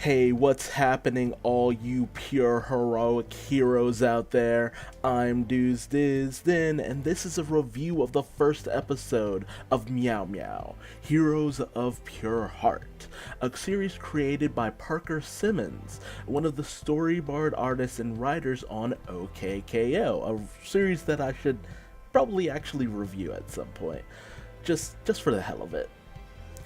Hey, what's happening, all you pure heroic heroes out there? I'm Duuz-Diz-Din, and this is a review of the first episode of Mao Mao, Heroes of Pure Heart, a series created by Parker Simmons, one of the storyboard artists and writers on OKKO, a series that I should probably actually review at some point, just for the hell of it.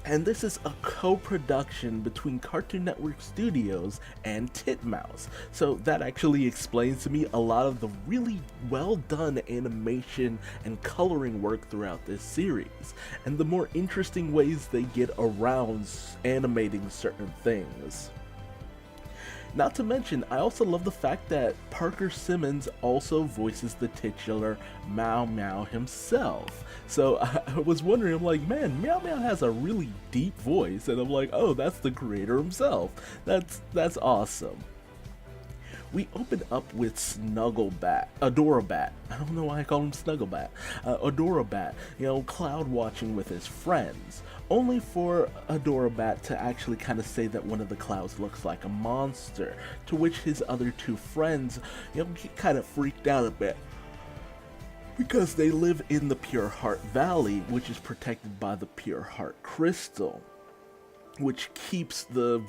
And this is a co-production between Cartoon Network Studios and Titmouse. So that actually explains to me a lot of the really well done animation and coloring work throughout this series, and the more interesting ways they get around animating certain things. Not to mention, I also love the fact that Parker Simmons also voices the titular Mao Mao himself. So I was wondering, I'm like, man, Mao Mao has a really deep voice, and I'm like, oh, that's the creator himself. That's awesome. We open up with Snugglebat, Adorabat. I don't know why I call him Snugglebat. Adorabat, cloud watching with his friends. Only for Adorabat to actually kind of say that one of the clouds looks like a monster, to which his other two friends, get kind of freaked out a bit. Because they live in the Pure Heart Valley, which is protected by the Pure Heart Crystal, which keeps the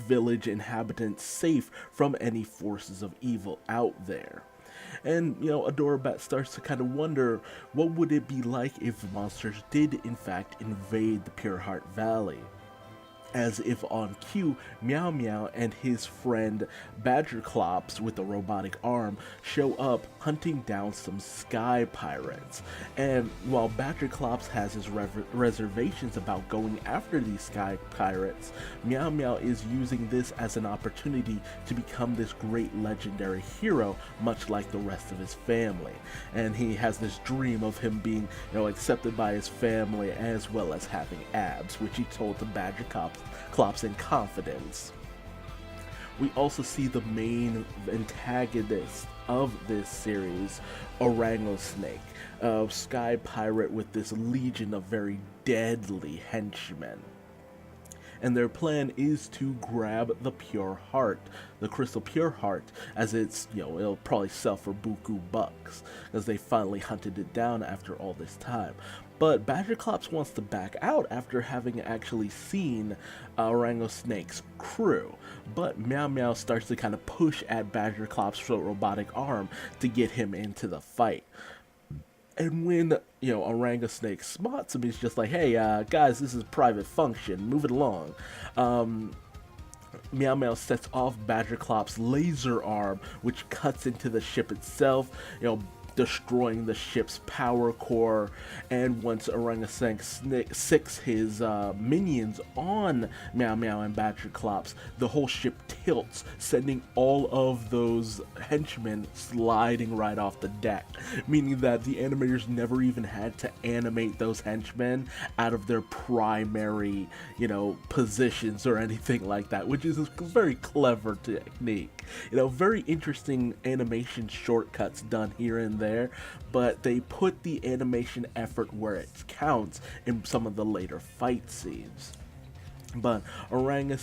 village inhabitants safe from any forces of evil out there. And, Adorabat starts to kind of wonder, what would it be like if monsters did in fact invade the Pure Heart Valley? As if on cue, Mao Mao and his friend Badgerclops with a robotic arm show up hunting down some sky pirates. And while Badgerclops has his reservations about going after these sky pirates, Mao Mao is using this as an opportunity to become this great legendary hero, much like the rest of his family. And he has this dream of him being, accepted by his family, as well as having abs, which he told the Badgerclops in confidence. We also see the main antagonist of this series, Orango Snake, a sky pirate with this legion of very deadly henchmen. And their plan is to grab the Pure Heart, the Crystal Pure Heart, as it's, it'll probably sell for buku bucks, as they finally hunted it down after all this time. But Badgerclops wants to back out after having actually seen Orango Snake's crew. But Mao Mao starts to kind of push at Badgerclops' robotic arm to get him into the fight. And when, Orango Snake spots him, he's just like, hey, guys, this is a private function, move it along. Mao Mao sets off Badgerclops' laser arm, which cuts into the ship itself, destroying the ship's power core. And once Orangutan sicks his minions on Mao Mao and Badgerclops, the whole ship tilts, sending all of those henchmen sliding right off the deck, meaning that the animators never even had to animate those henchmen out of their primary, positions or anything like that, which is a very clever technique. Very interesting animation shortcuts done here and there, but they put the animation effort where it counts in some of the later fight scenes. But Orango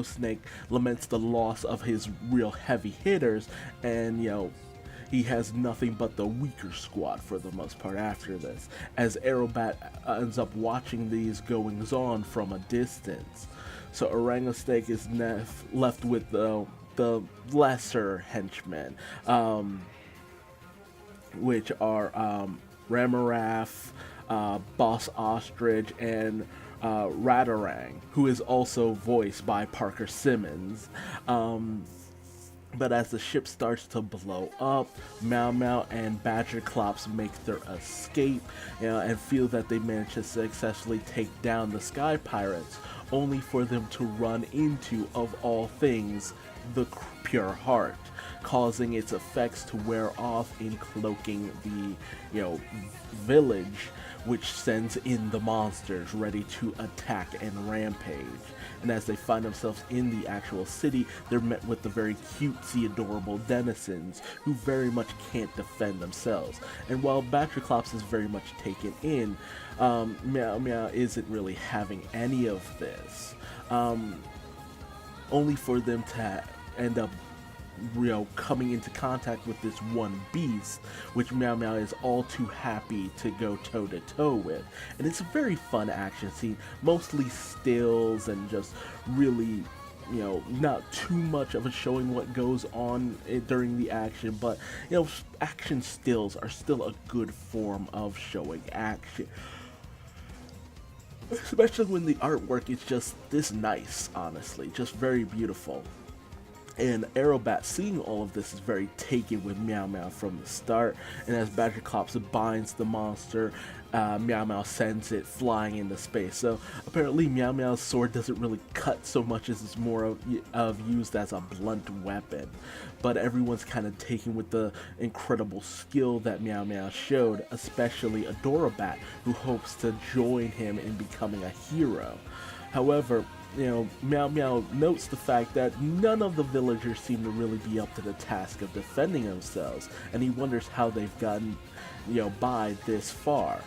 Snake laments the loss of his real heavy hitters, and he has nothing but the weaker squad for the most part after this, as Aerobat ends up watching these goings on from a distance. So Orango Snake is left with the lesser henchmen, which are Ramaraf, Boss Ostrich, and Ratarang, who is also voiced by Parker Simmons. But as the ship starts to blow up, Mao Mao and Badgerclops make their escape, and feel that they managed to successfully take down the Sky Pirates, only for them to run into, of all things, the Pure Heart, causing its effects to wear off in cloaking the, village, which sends in the monsters ready to attack and rampage. And as they find themselves in the actual city, they're met with the very cutesy, adorable denizens who very much can't defend themselves. And while Badgerclops is very much taken in, Mao Mao isn't really having any of this. only for them to end up coming into contact with this one beast, which Mao Mao is all too happy to go toe to toe with. And it's a very fun action scene, mostly stills and just really, not too much of a showing what goes on during the action, but action stills are still a good form of showing action. Especially when the artwork is just this nice, honestly, just very beautiful. And Aerobat, seeing all of this, is very taken with Mao Mao from the start, and as Badgerclops binds the monster, Mao Mao sends it flying into space. So apparently Mao Mao's sword doesn't really cut so much as it's more of used as a blunt weapon. But everyone's kind of taken with the incredible skill that Mao Mao showed, especially Adorabat, who hopes to join him in becoming a hero. However, Mao Mao notes the fact that none of the villagers seem to really be up to the task of defending themselves, and he wonders how they've gotten, by this far.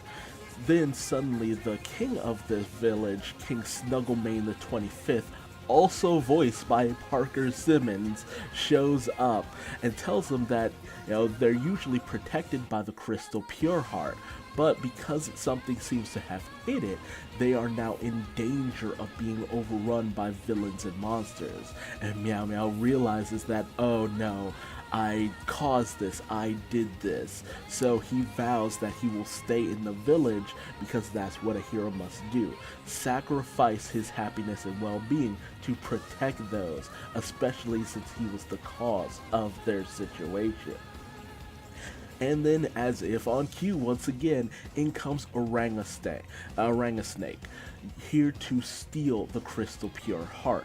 Then suddenly the king of this village, King Snugglemane the 25th, also voiced by Parker Simmons, shows up and tells them that they're usually protected by the Crystal Pure Heart, but because something seems to have hit it, they are now in danger of being overrun by villains and monsters. And Mao Mao realizes that, oh no, I caused this, I did this. So he vows that he will stay in the village because that's what a hero must do. Sacrifice his happiness and well-being to protect those, especially since he was the cause of their situation. And then, as if on cue once again, in comes Orangasnake, here to steal the Crystal Pure Heart.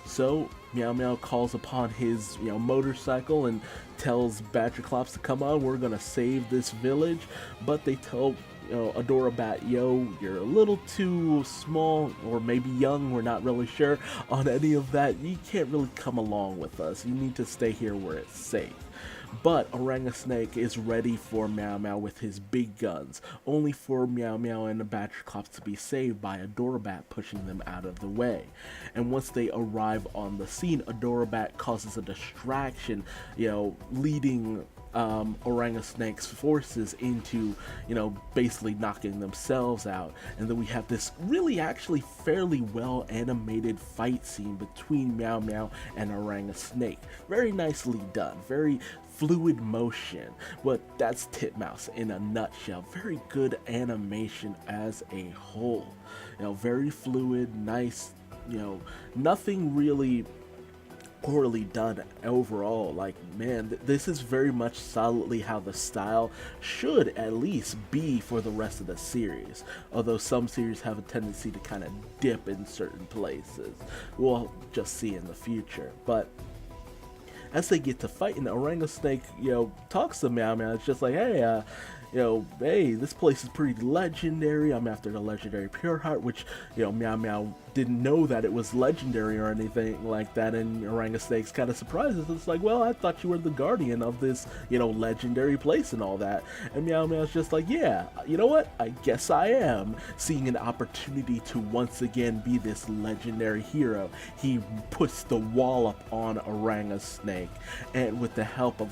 So Mao Mao calls upon his motorcycle and tells Badgerclops to come on, we're gonna save this village. But they tell Adorabat, you're a little too small, or maybe young, we're not really sure on any of that. You can't really come along with us. You need to stay here where it's safe. But Orangasnake is ready for Mao Mao with his big guns, only for Mao Mao and the Badgerclops to be saved by Adorabat pushing them out of the way. And once they arrive on the scene, Adorabat causes a distraction, leading Orangasnake's forces into, basically knocking themselves out. And then we have this really actually fairly well animated fight scene between Mao Mao and Orangasnake. Very nicely done, very fluid motion, but that's Titmouse in a nutshell. Very good animation as a whole. Very fluid, nice, nothing really poorly done overall. Like, man, this is very much solidly how the style should at least be for the rest of the series, although some series have a tendency to kind of dip in certain places. We'll just see in the future. But as they get to fighting, Orangasnake, talks to Mao Mao. It's just like, hey, hey, this place is pretty legendary. I'm after the legendary Pure Heart, which, Mao Mao didn't know that it was legendary or anything like that, and Orangasnake's kind of surprised. It's like, well, I thought you were the guardian of this, legendary place and all that. And Mao Mao's just like, yeah, you know what? I guess I am. Seeing an opportunity to once again be this legendary hero, he puts the wall up on Orangasnake, and with the help of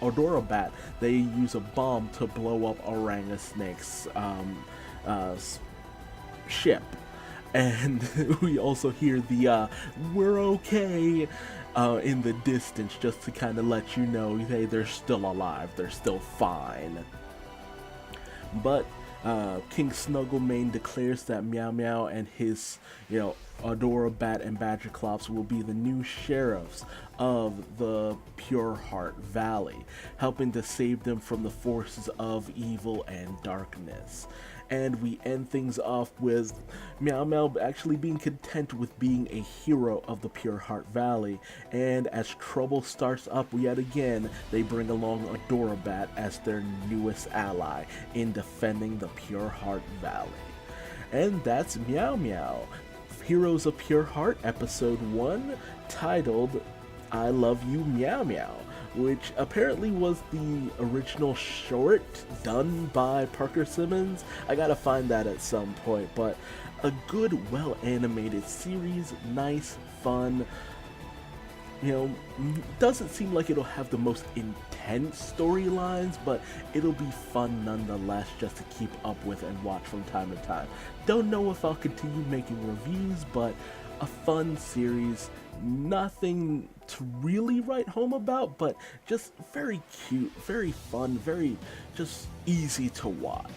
Adorabat, they use a bomb to blow up Orangasnake's ship. And we also hear the we're okay in the distance, just to kind of let you know, hey, they're still alive, they're still fine. But King Snugglemane declares that Mao Mao and his, Adorabat and Badgerclops will be the new sheriffs of the Pure Heart Valley, helping to save them from the forces of evil and darkness. And we end things off with Mao Mao actually being content with being a hero of the Pure Heart Valley. And as trouble starts up yet again, they bring along Adorabat as their newest ally in defending the Pure Heart Valley. And that's Meow Meow, Heroes of Pure Heart, Episode 1, titled I Love You Meow Meow, which apparently was the original short done by Parker Simmons. I gotta find that at some point, but a good, well-animated series, nice, fun, doesn't seem like it'll have the most intense storylines, but it'll be fun nonetheless just to keep up with and watch from time to time. Don't know if I'll continue making reviews, but a fun series, nothing to really write home about, but just very cute, very fun, very just easy to watch.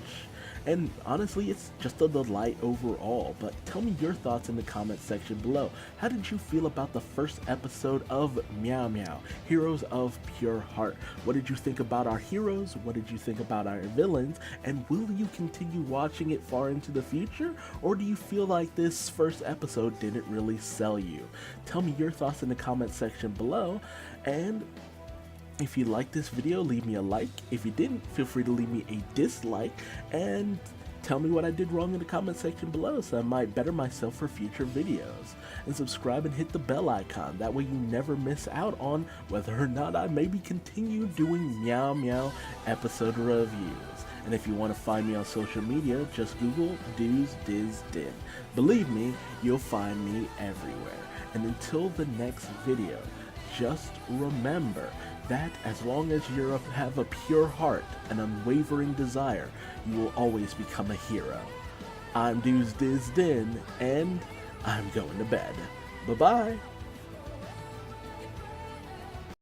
And honestly, it's just a delight overall. But tell me your thoughts in the comment section below. How did you feel about the first episode of Mao Mao, Heroes of Pure Heart? What did you think about our heroes? What did you think about our villains? And will you continue watching it far into the future? Or do you feel like this first episode didn't really sell you? Tell me your thoughts in the comment section below. And if you liked this video, leave me a like. If you didn't, feel free to leave me a dislike and tell me what I did wrong in the comment section below so I might better myself for future videos. And subscribe and hit the bell icon, that way you never miss out on whether or not I maybe continue doing Meow Meow episode reviews. And if you want to find me on social media, just Google Duuz-Diz-Din. Believe me, you'll find me everywhere. And until the next video, just remember that as long as you have a pure heart and unwavering desire, you will always become a hero. I'm Duuz-Diz-Din, and I'm going to bed. Bye-bye.